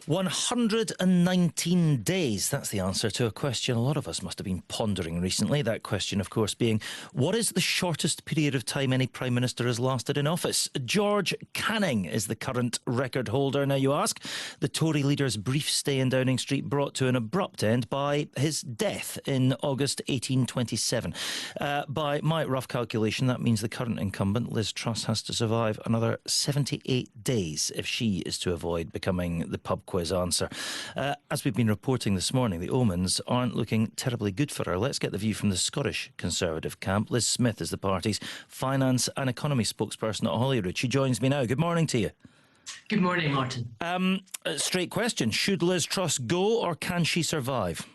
119 days. That's the answer to a question a lot of us must have been pondering recently. That question, of course, being, what is the shortest period of time any Prime Minister has lasted in office? George Canning is the current record holder. Now, you ask, the Tory leader's brief stay in Downing Street brought to an abrupt end by his death in August 1827. By my rough calculation, that means the current incumbent, Liz Truss, has to survive another 78 days if she is to avoid becoming the pub quiz answer. As we've been reporting this morning, the omens aren't looking terribly good for her. Let's get the view from the Scottish Conservative camp. Liz Smith is the party's finance and economy spokesperson at Holyrood. She joins me now. Good morning to you. Good morning, Martin. Straight question. Should Liz Truss go or can she survive?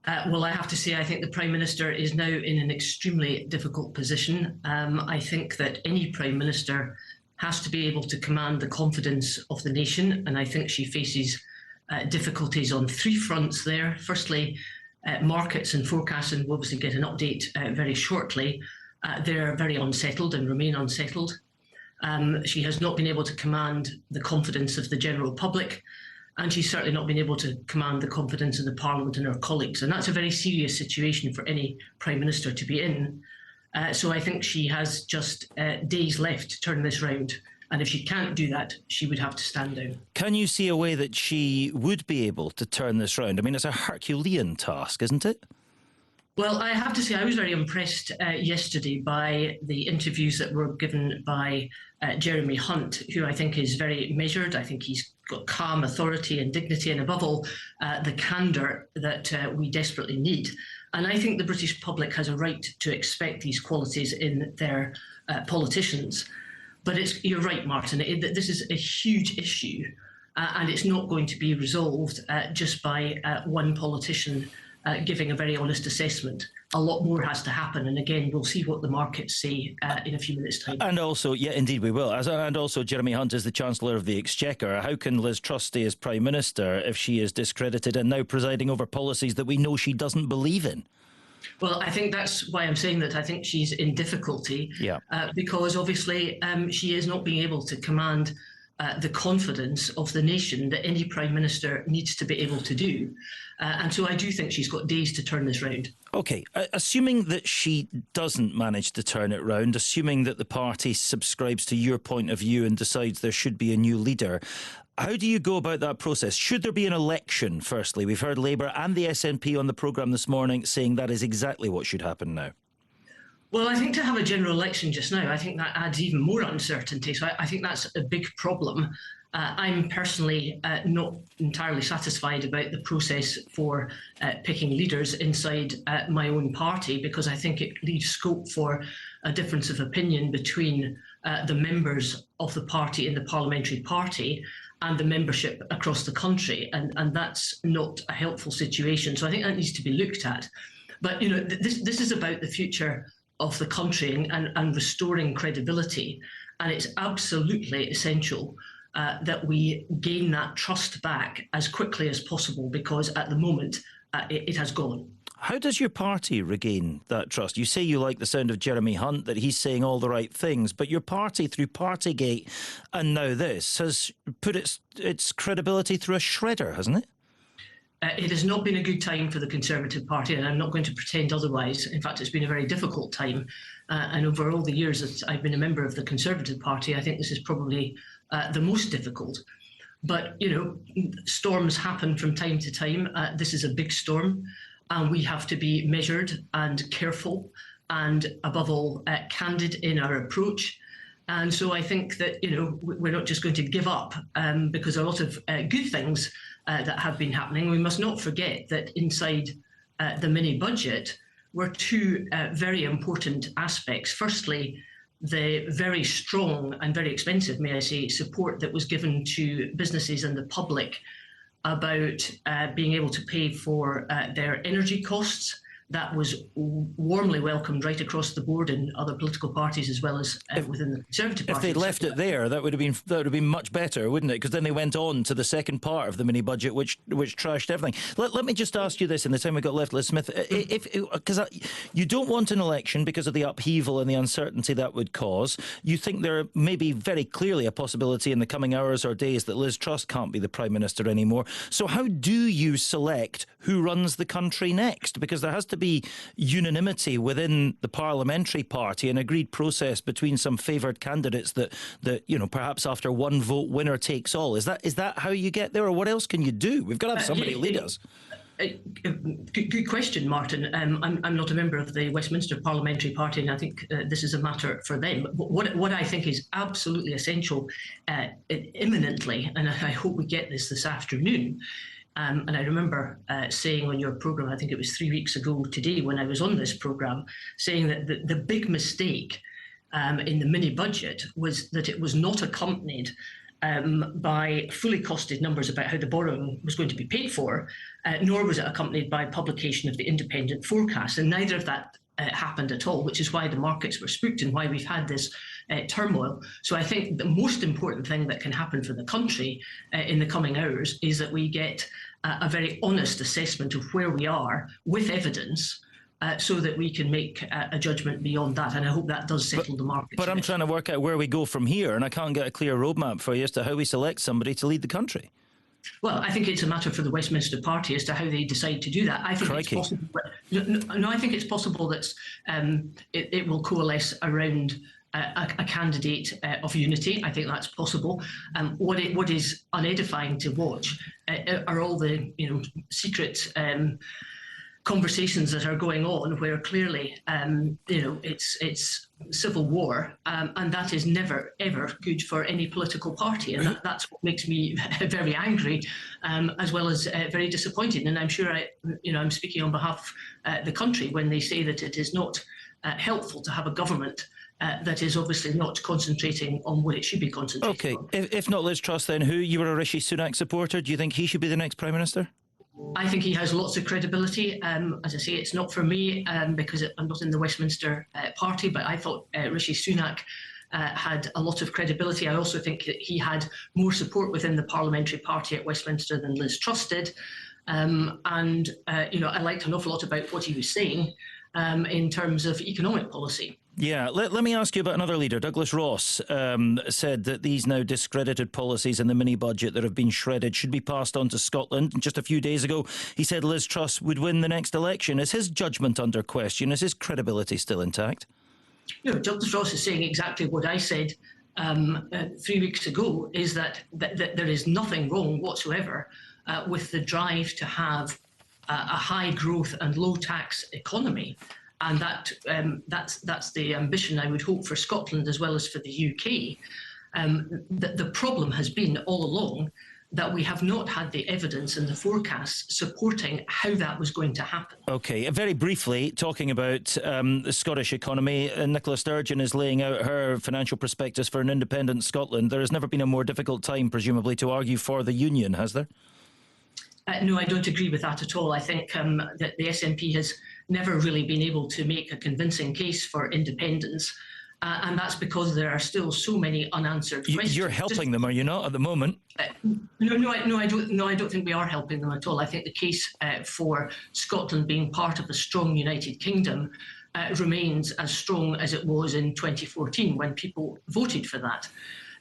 Well, I have to say, I think the Prime Minister is now in an extremely difficult position. I think that any Prime Minister has to be able to command the confidence of the nation, and I think she faces difficulties on three fronts there. Firstly, markets and forecasts, and we'll obviously get an update very shortly. They're very unsettled and remain unsettled. She has not been able to command the confidence of the general public, and she's certainly not been able to command the confidence of the Parliament and her colleagues. And that's a very serious situation for any Prime Minister to be in. So I think she has just days left to turn this round. And if she can't do that, she would have to stand down. Can you see a way that she would be able to turn this round? I mean, it's a Herculean task, isn't it? Well, I have to say I was very impressed yesterday by the interviews that were given by Jeremy Hunt, who I think is very measured. I think he's got calm authority and dignity, and above all, the candour that we desperately need. And I think the British public has a right to expect these qualities in their politicians. But you're right, Martin, this is a huge issue, and it's not going to be resolved just by one politician giving a very honest assessment. A lot more has to happen, and again, we'll see what the markets say in a few minutes' time. And also, yeah, indeed we will. And also, Jeremy Hunt is the Chancellor of the Exchequer. How can Liz Truss stay as Prime Minister if she is discredited and now presiding over policies that we know she doesn't believe in? Well, I think that's why I'm saying that I think she's in difficulty, because obviously she is not being able to command the confidence of the nation that any Prime Minister needs to be able to do. And so I do think she's got days to turn this round. OK, assuming that she doesn't manage to turn it round, assuming that the party subscribes to your point of view and decides there should be a new leader, how do you go about that process? Should there be an election, firstly? We've heard Labour and the SNP on the programme this morning saying that is exactly what should happen now. Well, I think to have a general election just now, I think that adds even more uncertainty. So I think that's a big problem. I'm personally not entirely satisfied about the process for picking leaders inside my own party, because I think it leaves scope for a difference of opinion between the members of the party in the parliamentary party and the membership across the country. And that's not a helpful situation. So I think that needs to be looked at. But, you know, this is about the future of the country and restoring credibility. And it's absolutely essential that we gain that trust back as quickly as possible, because at the moment it has gone. How does your party regain that trust? You say you like the sound of Jeremy Hunt, that he's saying all the right things, but your party, through Partygate and now this, has put its credibility through a shredder, hasn't it? It has not been a good time for the Conservative Party, and I'm not going to pretend otherwise. In fact, it's been a very difficult time. And over all the years that I've been a member of the Conservative Party, I think this is probably the most difficult. But, you know, storms happen from time to time. This is a big storm, and we have to be measured and careful and, above all, candid in our approach. And so I think that, you know, we're not just going to give up because a lot of good things that have been happening. We must not forget that inside the mini budget were two very important aspects. Firstly, the very strong and very expensive, may I say, support that was given to businesses and the public about being able to pay for their energy costs that was warmly welcomed right across the board in other political parties as well as within the Conservative Party. If they'd left it there, that would have been much better, wouldn't it? Because then they went on to the second part of the mini budget, which trashed everything. Let me just ask you this in the time we've got left, Liz Smith, because you don't want an election because of the upheaval and the uncertainty that would cause. You think there may be very clearly a possibility in the coming hours or days that Liz Truss can't be the Prime Minister anymore. So how do you select who runs the country next? Because there has to be unanimity within the parliamentary party, an agreed process between some favoured candidates that perhaps after one vote, winner takes all. Is that how you get there, or what else can you do? We've got to have somebody lead us. Good question, Martin. I'm not a member of the Westminster Parliamentary Party, and I think this is a matter for them. But what I think is absolutely essential imminently, and I hope we get this afternoon, and I remember saying on your programme, I think it was 3 weeks ago today when I was on this programme, saying that the big mistake in the mini budget was that it was not accompanied by fully costed numbers about how the borrowing was going to be paid for, nor was it accompanied by publication of the independent forecast. And neither of that happened at all, which is why the markets were spooked and why we've had this turmoil. So I think the most important thing that can happen for the country in the coming hours is that we get a very honest assessment of where we are with evidence, so that we can make a judgment beyond that. And I hope that does settle the market. But I'm trying to work out where we go from here, and I can't get a clear roadmap for you as to how we select somebody to lead the country. Well, I think it's a matter for the Westminster Party as to how they decide to do that. I think it's possible. No, I think it's possible that it will coalesce around a candidate of unity. I think that's possible. What is unedifying to watch are all the secret conversations that are going on, where clearly it's civil war, and that is never ever good for any political party, and that's what makes me very angry, as well as very disappointed. And I'm sure I'm speaking on behalf of the country when they say that it is not helpful to have a government that is obviously not concentrating on what it should be concentrating on. Okay, if not Liz Truss, then who? You were a Rishi Sunak supporter. Do you think he should be the next Prime Minister? I think he has lots of credibility. As I say, it's not for me because I'm not in the Westminster Party, but I thought Rishi Sunak had a lot of credibility. I also think that he had more support within the parliamentary party at Westminster than Liz Truss did. I liked an awful lot about what he was saying in terms of economic policy. Yeah, let me ask you about another leader. Douglas Ross said that these now discredited policies in the mini-budget that have been shredded should be passed on to Scotland. And just a few days ago, he said Liz Truss would win the next election. Is his judgment under question? Is his credibility still intact? No, Douglas Ross is saying exactly what I said 3 weeks ago, is that there is nothing wrong whatsoever with the drive to have a high growth and low tax economy. And that's the ambition I would hope for Scotland as well as for the UK. The problem has been all along that we have not had the evidence and the forecasts supporting how that was going to happen. OK, very briefly, talking about the Scottish economy, Nicola Sturgeon is laying out her financial prospectus for an independent Scotland. There has never been a more difficult time, presumably, to argue for the union, has there? No, I don't agree with that at all. I think that the SNP has never really been able to make a convincing case for independence. And that's because there are still so many unanswered questions. You're helping them, are you not, at the moment? No, I don't think we are helping them at all. I think the case for Scotland being part of a strong United Kingdom remains as strong as it was in 2014 when people voted for that.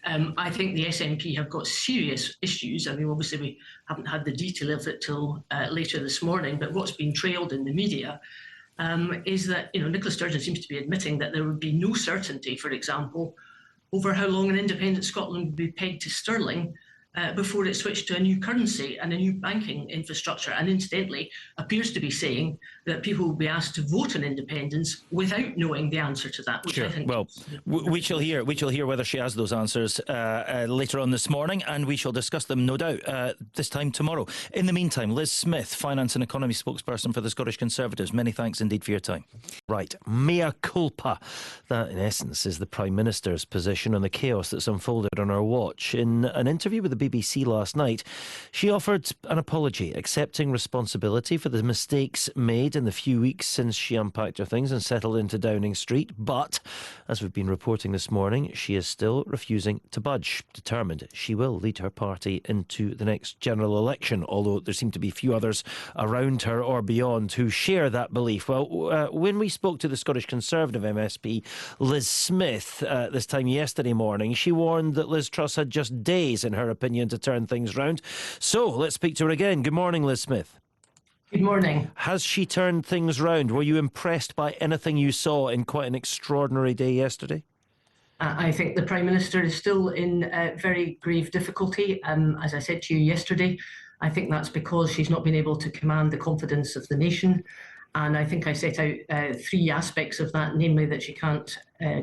I think the SNP have got serious issues. I mean, obviously, we haven't had the detail of it till later this morning, but what's been trailed in the media is that, Nicola Sturgeon seems to be admitting that there would be no certainty, for example, over how long an independent Scotland would be pegged to sterling before it switched to a new currency and a new banking infrastructure, and incidentally appears to be saying that people will be asked to vote on independence without knowing the answer to that. Which sure. I think well, we shall hear whether she has those answers later on this morning, and we shall discuss them, no doubt, this time tomorrow. In the meantime, Liz Smith, Finance and Economy spokesperson for the Scottish Conservatives, many thanks indeed for your time. Right, mea culpa. That, in essence, is the Prime Minister's position on the chaos that's unfolded on our watch. In an interview with the BBC last night. She offered an apology, accepting responsibility for the mistakes made in the few weeks since she unpacked her things and settled into Downing Street. But, as we've been reporting this morning, she is still refusing to budge, determined she will lead her party into the next general election, although there seem to be few others around her or beyond who share that belief. Well, when we spoke to the Scottish Conservative MSP Liz Smith this time yesterday morning, she warned that Liz Truss had just days, in her opinion, to turn things round. So let's speak to her again. Good morning, Liz Smith. Good morning. Has she turned things round? Were you impressed by anything you saw in quite an extraordinary day yesterday? I think the Prime Minister is still in very grave difficulty. As I said to you yesterday, I think that's because she's not been able to command the confidence of the nation. And I think I set out three aspects of that, namely that she can't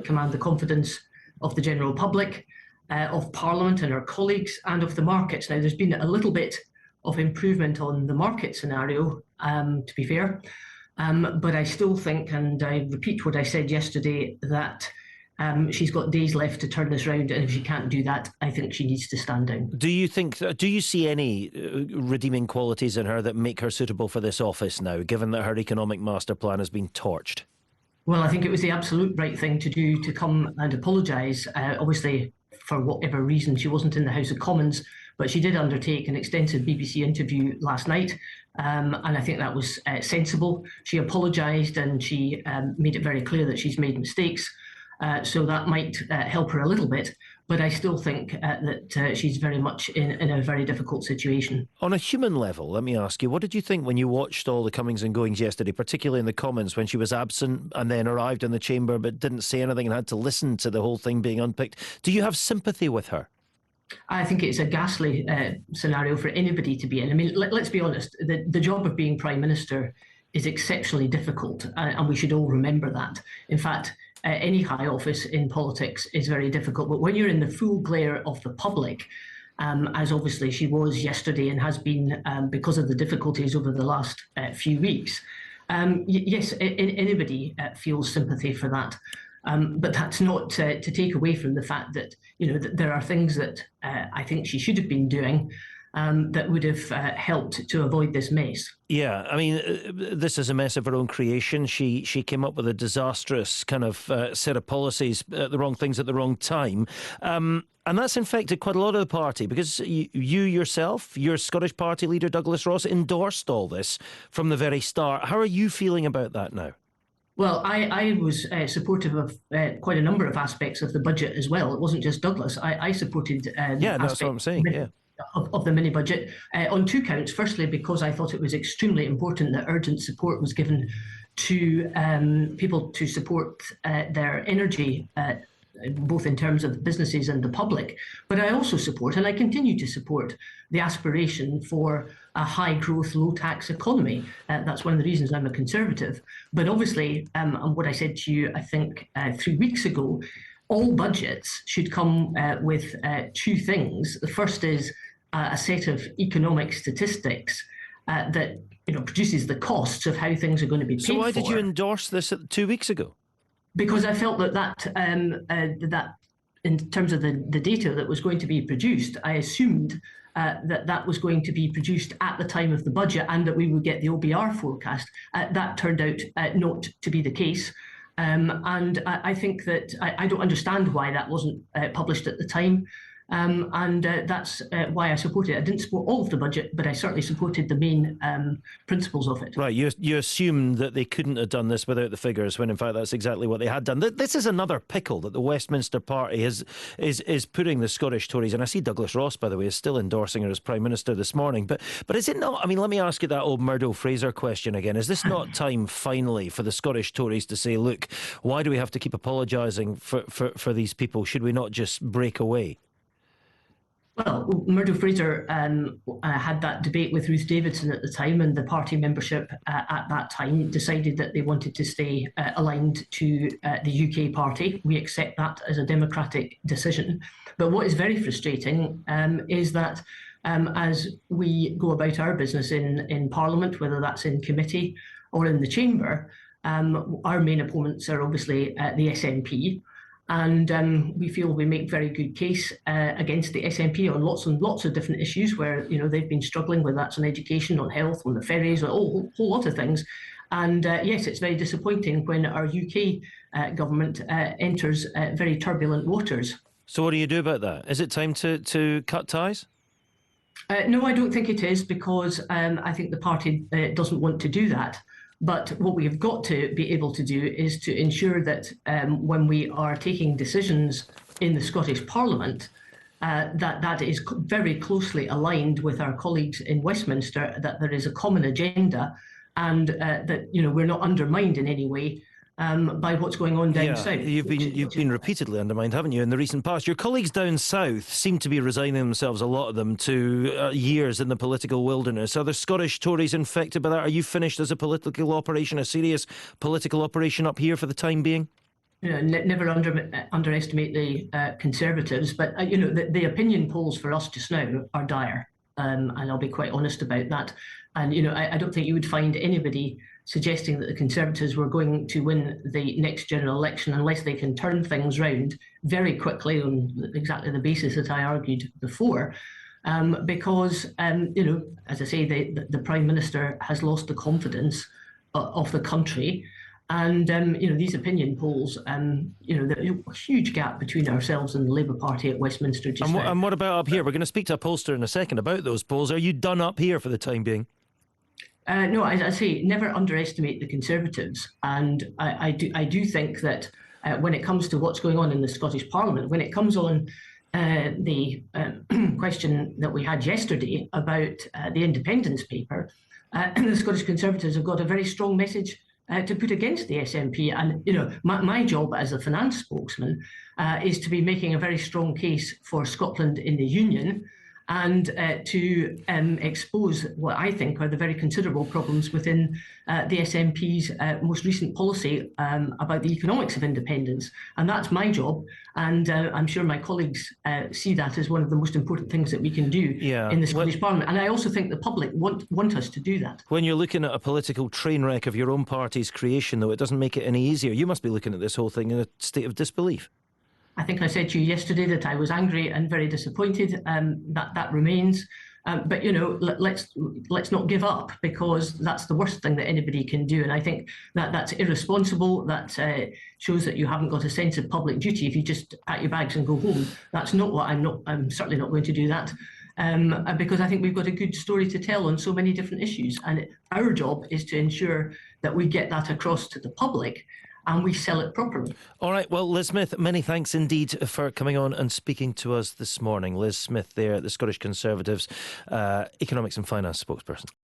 command the confidence of the general public, of Parliament and her colleagues, and of the markets. Now, there's been a little bit of improvement on the market scenario, to be fair. But I still think, and I repeat what I said yesterday, that she's got days left to turn this round, and if she can't do that, I think she needs to stand down. Do you see any redeeming qualities in her that make her suitable for this office now, given that her economic master plan has been torched? Well, I think it was the absolute right thing to do to come and apologise. Obviously, for whatever reason, she wasn't in the House of Commons, but she did undertake an extensive BBC interview last night, and I think that was sensible. She apologised and she made it very clear that she's made mistakes. So that might help her a little bit, but I still think that she's very much in a very difficult situation. On a human level, let me ask you, what did you think when you watched all the comings and goings yesterday, particularly in the Commons, when she was absent and then arrived in the chamber but didn't say anything and had to listen to the whole thing being unpicked? Do you have sympathy with her? I think it's a ghastly scenario for anybody to be in. I mean, let's be honest, the job of being Prime Minister is exceptionally difficult, and we should all remember that. In fact, any high office in politics is very difficult, but when you're in the full glare of the public, as obviously she was yesterday and has been because of the difficulties over the last few weeks, yes, anybody feels sympathy for that. But that's not to take away from the fact that, that there are things that I think she should have been doing that would have helped to avoid this mess. Yeah, I mean, this is a mess of her own creation. She came up with a disastrous kind of set of policies, the wrong things at the wrong time. And that's infected quite a lot of the party, because you yourself, your Scottish party leader, Douglas Ross, endorsed all this from the very start. How are you feeling about that now? Well, I was supportive of quite a number of aspects of the budget as well. It wasn't just Douglas. I supported yeah, that's what I'm saying, yeah. Of the mini budget on two counts. Firstly, because I thought it was extremely important that urgent support was given to people to support their energy, both in terms of businesses and the public. But I also support, and I continue to support, the aspiration for a high growth, low tax economy. That's one of the reasons I'm a Conservative. But obviously, and what I said to you, I think 3 weeks ago, all budgets should come with two things. The first is a set of economic statistics that produces the costs of how things are going to be paid for. So why did you endorse this 2 weeks ago? Because I felt that in terms of the data that was going to be produced, I assumed that was going to be produced at the time of the budget and that we would get the OBR forecast. That turned out not to be the case. And I think that I don't understand why that wasn't published at the time. And that's why I supported it. I didn't support all of the budget, but I certainly supported the main principles of it. Right, you assumed that they couldn't have done this without the figures, when in fact that's exactly what they had done. This is another pickle that the Westminster Party is putting the Scottish Tories, and I see Douglas Ross, by the way, is still endorsing her as Prime Minister this morning. But is it not? I mean, let me ask you that old Murdo Fraser question again. Is this not time finally for the Scottish Tories to say, look, why do we have to keep apologising for these people? Should we not just break away? Well, Murdo Fraser had that debate with Ruth Davidson at the time, and the party membership at that time decided that they wanted to stay aligned to the UK party. We accept that as a democratic decision. But what is very frustrating is that as we go about our business in Parliament, whether that's in committee or in the chamber, our main opponents are obviously the SNP. And we feel we make very good case against the SNP on lots and lots of different issues where they've been struggling, whether that's on education, on health, on the ferries, a whole lot of things. And yes, it's very disappointing when our UK government enters very turbulent waters. So what do you do about that? Is it time to cut ties? No, I don't think it is, because I think the party doesn't want to do that. But what we have got to be able to do is to ensure that when we are taking decisions in the Scottish Parliament, that is very closely aligned with our colleagues in Westminster, that there is a common agenda, and that we're not undermined in any way by what's going on down south. You've been repeatedly undermined, haven't you, in the recent past? Your colleagues down south seem to be resigning themselves, a lot of them, to years in the political wilderness. Are the Scottish Tories infected by that? Are you finished as a political operation, a serious political operation up here for the time being? Never underestimate the Conservatives, but the opinion polls for us just now are dire, and I'll be quite honest about that. And I don't think you would find anybody suggesting that the Conservatives were going to win the next general election unless they can turn things round very quickly on exactly the basis that I argued before. Because as I say, the Prime Minister has lost the confidence of the country. And, these opinion polls, there's a huge gap between ourselves and the Labour Party at Westminster just now. And what about up here? We're going to speak to a pollster in a second about those polls. Are you done up here for the time being? No, as I say, never underestimate the Conservatives. And I do think that when it comes to what's going on in the Scottish Parliament, when it comes on the question that we had yesterday about the independence paper, the Scottish Conservatives have got a very strong message to put against the SNP. And, my job as a finance spokesman is to be making a very strong case for Scotland in the Union, and to expose what I think are the very considerable problems within the SNP's most recent policy about the economics of independence. And that's my job. And I'm sure my colleagues see that as one of the most important things that we can do in the Scottish Parliament. And I also think the public want us to do that. When you're looking at a political train wreck of your own party's creation, though, it doesn't make it any easier. You must be looking at this whole thing in a state of disbelief. I think I said to you yesterday that I was angry and very disappointed. That remains. But let's not give up, because that's the worst thing that anybody can do. And I think that's irresponsible. That shows that you haven't got a sense of public duty if you just pack your bags and go home. That's not what I'm certainly not going to do that. Because I think we've got a good story to tell on so many different issues. And our job is to ensure that we get that across to the public and we sell it properly. All right, well, Liz Smith, many thanks indeed for coming on and speaking to us this morning. Liz Smith there, the Scottish Conservatives, economics and finance spokesperson.